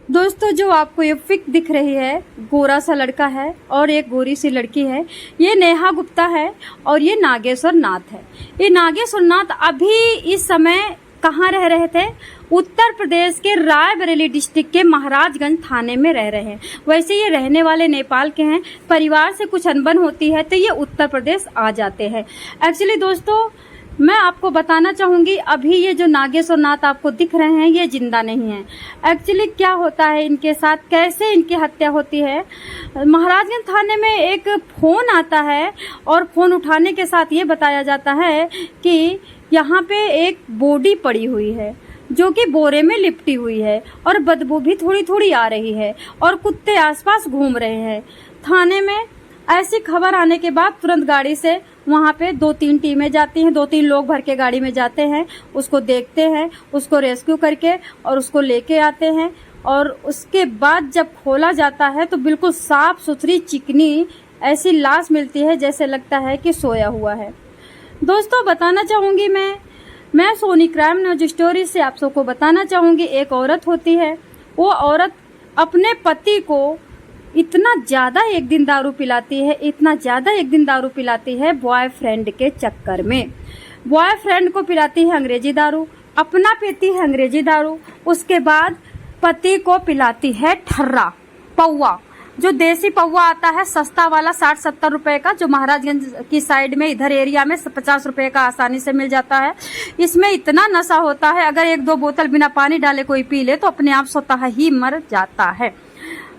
दोस्तों, जो आपको ये पिक दिख रही है, गोरा सा लड़का है और एक गोरी सी लड़की है। ये नेहा गुप्ता है और ये नागेश्वर नाथ है। ये नागेश्वर नाथ अभी इस समय कहाँ रह रहे थे? उत्तर प्रदेश के रायबरेली डिस्ट्रिक्ट के महाराजगंज थाने में रह रहे हैं। वैसे ये रहने वाले नेपाल के हैं। परिवार से कुछ अनबन होती है तो ये उत्तर प्रदेश आ जाते हैं। एक्चुअली दोस्तों, मैं आपको बताना चाहूंगी, अभी ये जो नागेश्वर नाथ आपको दिख रहे हैं ये जिंदा नहीं है। एक्चुअली क्या होता है इनके साथ, कैसे इनकी हत्या होती है? महाराजगंज थाने में एक फोन आता है और फोन उठाने के साथ ये बताया जाता है कि यहाँ पे एक बॉडी पड़ी हुई है जो कि बोरे में लिपटी हुई है और बदबू भी थोड़ी थोड़ी आ रही है और कुत्ते आसपास घूम रहे हैं। थाने में ऐसी खबर आने के बाद तुरंत गाड़ी से वहाँ पे 2-3 टीमें जाती हैं, 2-3 लोग भर के गाड़ी में जाते हैं, उसको देखते हैं, उसको रेस्क्यू करके और उसको लेके आते हैं। और उसके बाद जब खोला जाता है तो बिल्कुल साफ सुथरी चिकनी ऐसी लाश मिलती है जैसे लगता है कि सोया हुआ है। दोस्तों, बताना चाहूंगी मैं सोनी क्राइम न्यूज स्टोरी से आप सबको बताना चाहूंगी, एक औरत होती है, वो औरत अपने पति को इतना ज्यादा एक दिन दारू पिलाती है, इतना ज्यादा एक दिन दारू पिलाती है बॉयफ्रेंड के चक्कर में। बॉयफ्रेंड को पिलाती है अंग्रेजी दारू, अपना पीती है अंग्रेजी दारू, उसके बाद पति को पिलाती है ठर्रा पौवा, जो देसी पौवा आता है सस्ता वाला 60-70 रुपए का, जो महाराजगंज की साइड में इधर एरिया में 50 रुपए का आसानी से मिल जाता है। इसमें इतना नशा होता है, अगर 1-2 बोतल बिना पानी डाले कोई पी ले तो अपने आप स्वतः ही मर जाता है।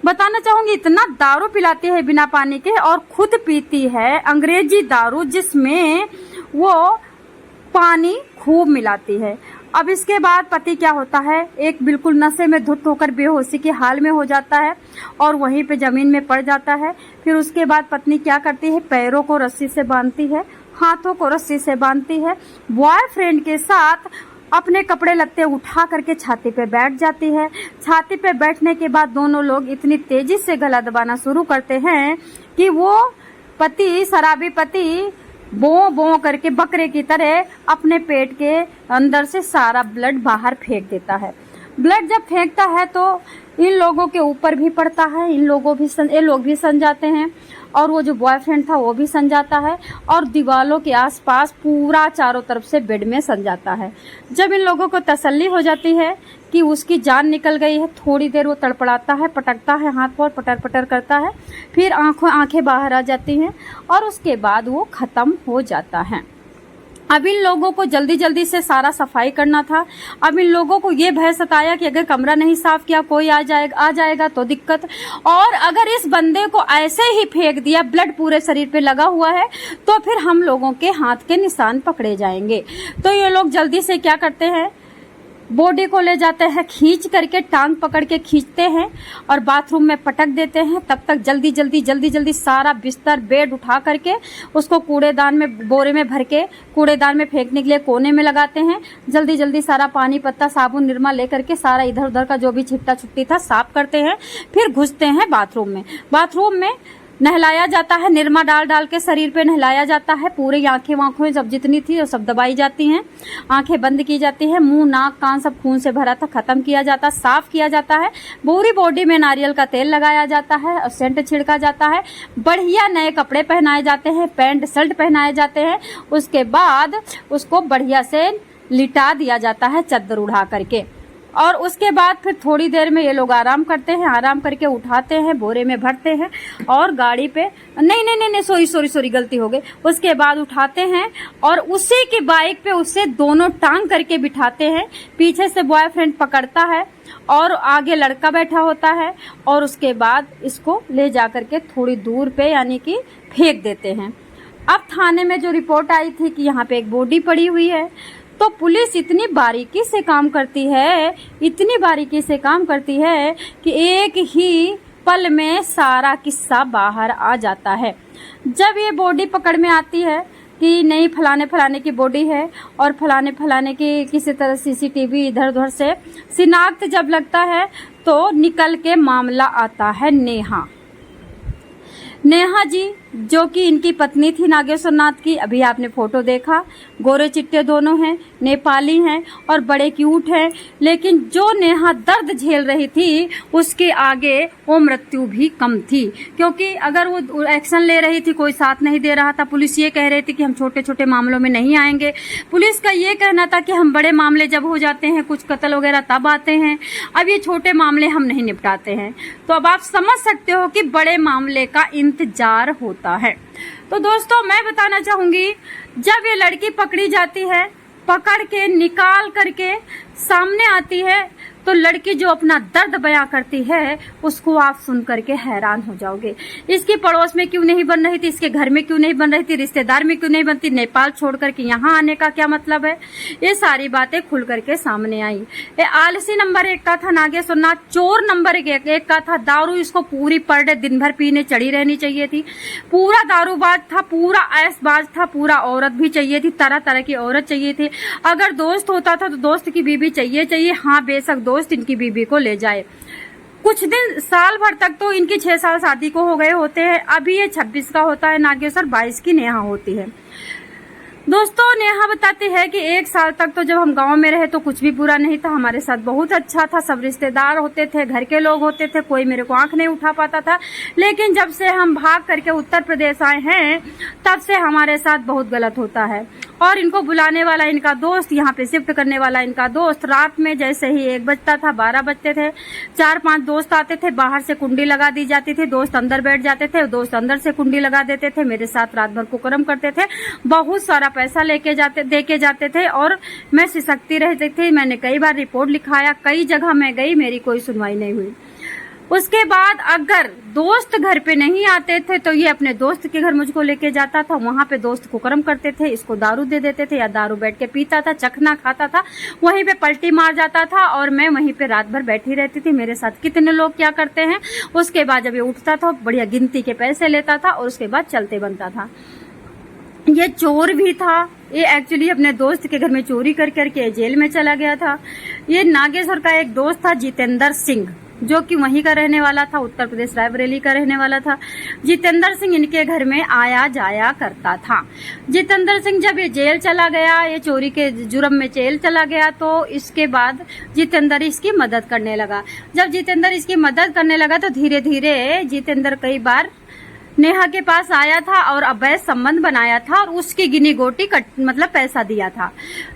बताना चाहूंगी, इतना दारू पिलाती है बिना पानी के और खुद पीती है अंग्रेजी दारू जिसमें वो पानी खूब मिलाती है। अब इसके बाद पति क्या होता है, एक बिल्कुल नशे में धुत होकर बेहोशी के हाल में हो जाता है और वहीं पे जमीन में पड़ जाता है। फिर उसके बाद पत्नी क्या करती है, पैरों को रस्सी से बांधती है, हाथों को रस्सी से बांधती है, बॉयफ्रेंड के साथ अपने कपड़े लत्ते उठा करके छाती पे बैठ जाती है। छाती पे बैठने के बाद दोनों लोग इतनी तेजी से गला दबाना शुरू करते हैं कि वो पति, शराबी पति, बो बो करके बकरे की तरह अपने पेट के अंदर से सारा ब्लड बाहर फेंक देता है। ब्लड जब फेंकता है तो इन लोगों के ऊपर भी पड़ता है, ये लोग भी सन जाते हैं और वो जो बॉयफ्रेंड था वो भी सन जाता है और दीवालों के आसपास पूरा चारों तरफ से बेड में सन जाता है। जब इन लोगों को तसल्ली हो जाती है कि उसकी जान निकल गई है, थोड़ी देर वो तड़पड़ाता है, पटकता है, हाथ पर पटर पटर करता है, फिर आंखें बाहर आ जाती हैं और उसके बाद वो खत्म हो जाता है। अब इन लोगों को जल्दी जल्दी से सारा सफाई करना था। अब इन लोगों को ये भय सताया कि अगर कमरा नहीं साफ किया कोई आ जाएगा तो दिक्कत, और अगर इस बंदे को ऐसे ही फेंक दिया, ब्लड पूरे शरीर पे लगा हुआ है, तो फिर हम लोगों के हाथ के निशान पकड़े जाएंगे। तो ये लोग जल्दी से क्या करते हैं, बॉडी को ले जाते हैं, खींच करके टांग पकड़ के खींचते हैं और बाथरूम में पटक देते हैं। तब तक जल्दी जल्दी सारा बिस्तर बेड उठा करके उसको कूड़ेदान में, बोरे में भर के कूड़ेदान में फेंकने के लिए कोने में लगाते हैं। जल्दी जल्दी सारा पानी पत्ता साबुन निरमा लेकर के सारा इधर उधर का जो भी छिट्टा छुट्टी था साफ करते हैं। फिर घुसते हैं बाथरूम में नहलाया जाता है, निरमा डाल के शरीर पे नहलाया जाता है। पूरी आंखें सब जितनी थी वो सब दबाई जाती हैं, आंखें बंद की जाती है, मुंह नाक कान सब खून से भरा था खत्म किया जाता, साफ किया जाता है। पूरी बॉडी में नारियल का तेल लगाया जाता है और सेंट छिड़का जाता है। बढ़िया नए कपड़े पहनाए जाते हैं, पैंट शर्ट पहनाए जाते हैं। उसके बाद उसको बढ़िया से लिटा दिया जाता है चादर उड़ा करके और उसके बाद फिर थोड़ी देर में ये लोग आराम करते हैं। आराम करके उठाते हैं, बोरे में भरते हैं और गाड़ी पे नहीं सॉरी गलती हो गई। उसके बाद उठाते हैं और उसी की बाइक पे उसे दोनों टांग करके बिठाते हैं। पीछे से बॉयफ्रेंड पकड़ता है और आगे लड़का बैठा होता है और उसके बाद इसको ले जा करके थोड़ी दूर पे यानी कि फेंक देते हैं। अब थाने में जो रिपोर्ट आई थी कि यहाँ पे एक बॉडी पड़ी हुई है, तो पुलिस इतनी बारीकी से काम करती है कि एक ही पल में सारा किस्सा बाहर आ जाता है। जब ये बॉडी पकड़ में आती है कि नहीं फलाने की बॉडी है और फलाने की किसी तरह सीसीटीवी इधर उधर से शिनाख्त जब लगता है तो निकल के मामला आता है नेहा जी, जो कि इनकी पत्नी थी नागेश्वर नाथ की। अभी आपने फोटो देखा, गोरे चिट्टे दोनों हैं। नेपाली हैं और बड़े क्यूट हैं, लेकिन जो नेहा दर्द झेल रही थी उसके आगे वो मृत्यु भी कम थी, क्योंकि अगर वो एक्शन ले रही थी, कोई साथ नहीं दे रहा था। पुलिस ये कह रही थी कि हम छोटे छोटे मामलों में नहीं आएंगे। पुलिस का ये कहना था कि हम बड़े मामले जब हो जाते हैं, कुछ कत्ल वगैरह तब आते हैं, अब ये छोटे मामले हम नहीं निपटाते हैं। तो अब आप समझ सकते हो कि बड़े मामले का इंतजार होता है। तो दोस्तों मैं बताना चाहूंगी, जब ये लड़की पकड़ी जाती है, पकड़ के निकाल करके सामने आती है, तो लड़की जो अपना दर्द बयां करती है उसको आप सुन करके हैरान हो जाओगे। इसकी पड़ोस में क्यों नहीं बन रही थी, इसके घर में क्यों नहीं बन रही थी, रिश्तेदार में क्यों नहीं बनती, नेपाल छोड़ करके यहाँ आने का क्या मतलब है, ये सारी बातें खुल करके सामने आई। ये आलसी नंबर 1 का था नागेश्वर नाथ, चोर नंबर 1 का था। दारू इसको पूरी पर डे दिन भर पीने चढ़ी रहनी चाहिए थी, पूरा दारूबाज था, पूरा ऐशबाज था, पूरा औरत भी चाहिए थी, तरह तरह की औरत चाहिए थी। अगर दोस्त होता था तो दोस्त की बीवी चाहिए। हाँ बेशक दोस्त इनकी बीवी को ले जाए। कुछ दिन साल भर तक तो इनकी 6 साल शादी को हो गए होते हैं। अभी ये 26 का होता है नागेश्वर, 22 की नेहा होती है। दोस्तों नेहा बताती है कि 1 साल तक तो जब हम गांव में रहे तो कुछ भी बुरा नहीं था, हमारे साथ बहुत अच्छा था, सब रिश्तेदार होते थे, घर के लोग होते थे, कोई मेरे को आंख नहीं उठा पाता था। लेकिन जब से हम भाग करके उत्तर प्रदेश आए हैं तब से हमारे साथ बहुत गलत होता है। और इनको बुलाने वाला इनका दोस्त, यहाँ पे शिफ्ट करने वाला इनका दोस्त, रात में जैसे ही 1 बजता था, 12 बजते थे, 4-5 दोस्त आते थे, बाहर से कुंडी लगा दी जाती थी, दोस्त अंदर बैठ जाते थे, दोस्त अंदर से कुंडी लगा देते थे, मेरे साथ रात भर कुकर्म करते थे, बहुत सारा पैसा दे के जाते थे और मैं सिसकती रहती थी। मैंने कई बार रिपोर्ट लिखाया, कई जगह मैं गई, मेरी कोई सुनवाई नहीं हुई। उसके बाद अगर दोस्त घर पे नहीं आते थे तो ये अपने दोस्त के घर मुझको लेके जाता था, वहां पे दोस्त कुकर्म करते थे, इसको दारू दे देते थे या दारू बैठ के पीता था, चखना खाता था, वहीं पे पलटी मार जाता था और मैं वहीं पे रात भर बैठी रहती थी। मेरे साथ कितने लोग क्या करते हैं। उसके बाद जब ये उठता था बढ़िया गिनती के पैसे लेता था और उसके बाद चलते बनता था। ये चोर भी था, ये एक्चुअली अपने दोस्त के घर में चोरी कर करके जेल में चला गया था। ये नागेश्वर का एक दोस्त था जितेंद्र सिंह, जो कि वहीं का रहने वाला था, उत्तर प्रदेश रायबरेली का रहने वाला था। जितेंद्र सिंह इनके घर में आया जाया करता था। जितेंद्र सिंह जब ये जेल चला गया, ये चोरी के जुर्म में जेल चला गया, तो इसके बाद जितेंद्र इसकी मदद करने लगा। जब जितेंद्र इसकी मदद करने लगा तो धीरे धीरे जितेंद्र कई बार नेहा के पास आया था और अवैध संबंध बनाया था और उसकी गिनी गोटी मतलब पैसा दिया था।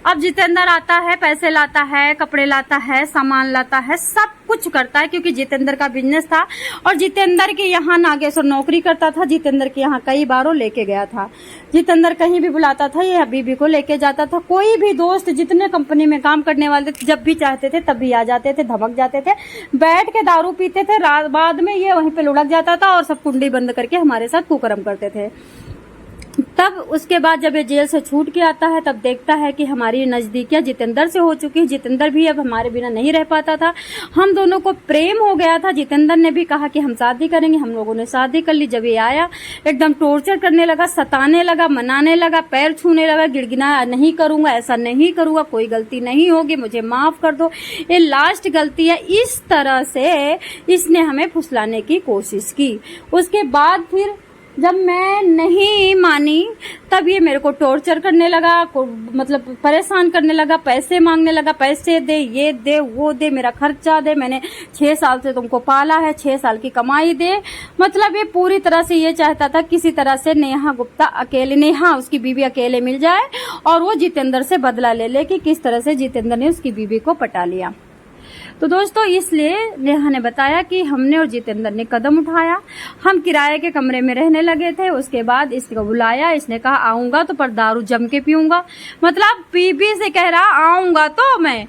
अब जितेंद्र आता है, पैसे लाता है, कपड़े लाता है, सामान लाता है, सब कुछ करता है, क्योंकि जितेंद्र का बिजनेस था और जितेंद्र के यहाँ नागेश्वर नौकरी करता था। जितेंद्र के यहाँ कई बारों लेके गया था। जितेंद्र कहीं भी बुलाता था ये बीबी को लेके जाता था। कोई भी दोस्त जितने कंपनी में काम करने वाले थे, जब भी चाहते थे तब भी आ जाते थे, धमक जाते थे, बैठ के दारू पीते थे। रात बाद में ये वहीं पे लुढ़क जाता था और सब कुंडी बंद करके हमारे साथ कुकर्म करते थे। तब उसके बाद जब ये जेल से छूट के आता है तब देखता है कि हमारी नजदीकियां जितेंद्र से हो चुकी है। जितेंद्र भी अब हमारे बिना नहीं रह पाता था, हम दोनों को प्रेम हो गया था। जितेंद्र ने भी कहा कि हम शादी करेंगे, हम लोगों ने शादी कर ली। जब ये आया एकदम टॉर्चर करने लगा, सताने लगा, मनाने लगा, पैर छूने लगा, गिड़गिड़ा, नहीं करूंगा, ऐसा नहीं करूंगा, कोई गलती नहीं होगी, मुझे माफ कर दो, ये लास्ट गलती है। इस तरह से इसने हमें फुसलाने की कोशिश की। उसके बाद फिर जब मैं नहीं मानी तब ये मेरे को टॉर्चर करने लगा, मतलब परेशान करने लगा, पैसे मांगने लगा, पैसे दे, ये दे, वो दे, मेरा खर्चा दे, मैंने 6 साल से तुमको पाला है, 6 साल की कमाई दे। मतलब ये पूरी तरह से ये चाहता था किसी तरह से नेहा गुप्ता अकेले, नेहा उसकी बीवी अकेले मिल जाए और वो जितेंद्र से बदला ले ले कि किस तरह से जितेंद्र ने उसकी बीवी को पटा लिया। तो दोस्तों इसलिए नेहा ने बताया कि हमने और जितेंद्र ने कदम उठाया, हम किराए के कमरे में रहने लगे थे। उसके बाद इसको बुलाया, इसने कहा आऊंगा तो पर दारू जम के पीऊंगा। मतलब बीबी से कह रहा आऊंगा तो मैं,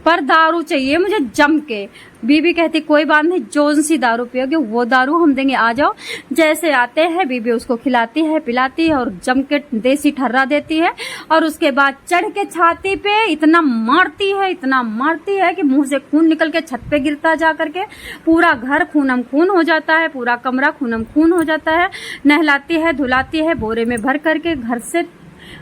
पर दारू चाहिए मुझे जम के। बीबी कहती कोई बात नहीं, जोन सी दारू पियोगे वो दारू हम देंगे, आ जाओ। जैसे आते हैं बीबी उसको खिलाती है, पिलाती है और जम के देसी ठर्रा देती है और उसके बाद चढ़ के छाती पे इतना मारती है, इतना मारती है कि मुंह से खून निकल के छत पे गिरता जा करके, पूरा घर खूनम खून हो जाता है, पूरा कमरा खूनम खून हो जाता है। नहलाती है, धुलाती है, बोरे में भर करके घर से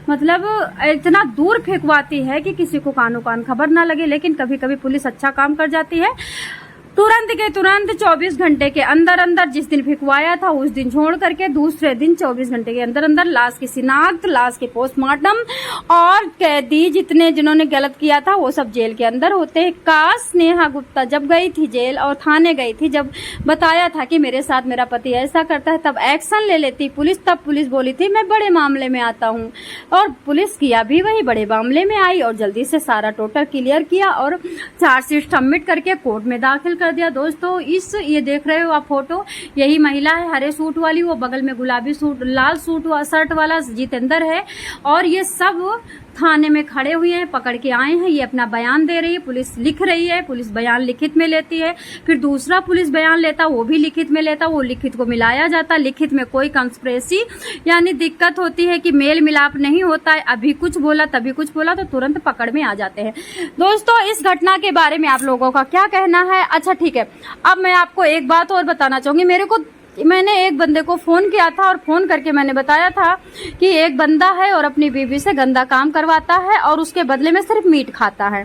मतलब इतना दूर फेंकवाती है कि किसी को कानो कान खबर ना लगे। लेकिन कभी कभी पुलिस अच्छा काम कर जाती है, तुरंत तुरंत के तुरंत 24 घंटे के अंदर अंदर जिस दिन फिकवाया था उस दिन छोड़ करके दूसरे दिन 24 घंटे के अंदर अंदर लाश की शिनाख्त, लाश के पोस्टमार्टम, और कैदी जितने जिन्होंने गलत किया था वो सब जेल के अंदर होते हैं। काश नेहा गुप्ता जब गई थी जेल और थाने गई थी, जब बताया था कि मेरे साथ मेरा पति ऐसा करता है, तब एक्शन ले लेती पुलिस। तब पुलिस बोली थी मैं बड़े मामले में आता हूँ, और पुलिस किया भी वही, बड़े मामले में आई और जल्दी से सारा टोटल क्लियर किया और चार्जशीट सबमिट करके कोर्ट में दाखिल कर दिया। दोस्तों ये देख रहे हो आप फोटो, यही महिला है हरे सूट वाली, वो बगल में गुलाबी सूट लाल सूट शर्ट वाला जितेंद्र है, और ये सब थाने में खड़े हुए हैं, पकड़ के आए हैं। ये अपना बयान दे रही है, पुलिस लिख रही है, पुलिस बयान लिखित में लेती है, फिर दूसरा पुलिस बयान लेता वो भी लिखित में लेता, वो लिखित को मिलाया जाता, लिखित में कोई कंस्पिरेसी यानी दिक्कत होती है कि मेल मिलाप नहीं होता है, अभी कुछ बोला तभी कुछ बोला तो तुरंत पकड़ में आ जाते हैं। दोस्तों इस घटना के बारे में आप लोगों का क्या कहना है? अच्छा ठीक है, अब मैं आपको एक बात और बताना चाहूंगी। मैंने एक बंदे को फोन किया था और फोन करके मैंने बताया था कि एक बंदा है और अपनी बीवी से गंदा काम करवाता है और उसके बदले में सिर्फ मीट खाता है।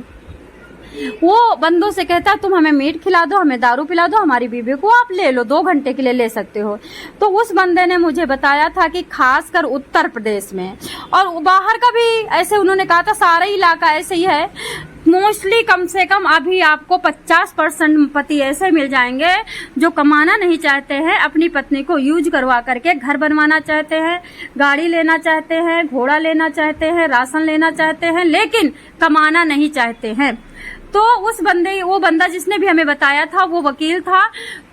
वो बंदों से कहता है तुम हमें मीट खिला दो, हमें दारू पिला दो, हमारी बीवी को आप ले लो, 2 घंटे के लिए ले सकते हो। तो उस बंदे ने मुझे बताया था कि खासकर उत्तर प्रदेश में और बाहर का भी ऐसे उन्होंने कहा था, सारा इलाका ऐसे ही है। मोस्टली कम से कम अभी आपको 50% पति ऐसे मिल जाएंगे जो कमाना नहीं चाहते हैं, अपनी पत्नी को यूज करवा करके घर बनवाना चाहते हैं, गाड़ी लेना चाहते हैं, घोड़ा लेना चाहते हैं, राशन लेना चाहते हैं, लेकिन कमाना नहीं चाहते हैं। तो वो बंदा जिसने भी हमें बताया था वो वकील था।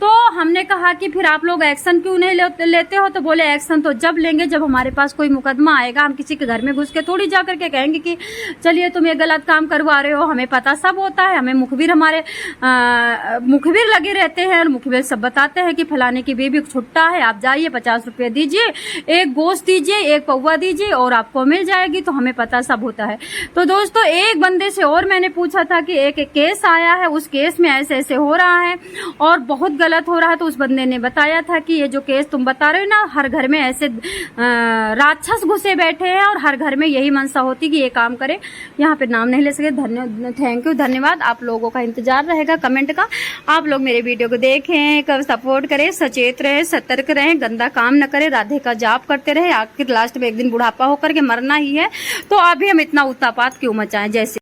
तो हमने कहा कि फिर आप लोग एक्शन क्यों नहीं लेते हो? तो बोले एक्शन तो जब लेंगे जब हमारे पास कोई मुकदमा आएगा। हम किसी के घर में घुस के थोड़ी जा करके कहेंगे कि चलिए तुम ये गलत काम करवा रहे हो, हमें पता सब होता है, हमें मुखबिर मुखबिर लगे रहते हैं और मुखबिर सब बताते हैं कि फलाने की बीवी छुट्टा है, आप जाइए 50 रुपये दीजिए, एक गोश्त दीजिए, एक पौवा दीजिए और आपको मिल जाएगी। तो हमें पता सब होता है। तो दोस्तों एक बंदे से और मैंने पूछा था कि एक केस आया है, उस केस में ऐसे ऐसे हो रहा है और बहुत गलत हो रहा है। तो उस बंदे ने बताया था कि ये जो केस तुम बता रहे हो ना, हर घर में ऐसे राक्षस घुसे बैठे हैं और हर घर में यही मनसा होती कि ये काम करे। यहाँ पे नाम नहीं ले सके। थैंक यू, धन्यवाद। आप लोगों का इंतजार रहेगा कमेंट का। आप लोग मेरे वीडियो को देखें, सपोर्ट करें, सचेत रहे, सतर्क रहें, गंदा काम न करें, राधे का जाप करते रहे। आखिर लास्ट में एक दिन बुढ़ापा होकर के मरना ही है, तो अभी हम इतना उत्पात क्यों मचाएं? जैसे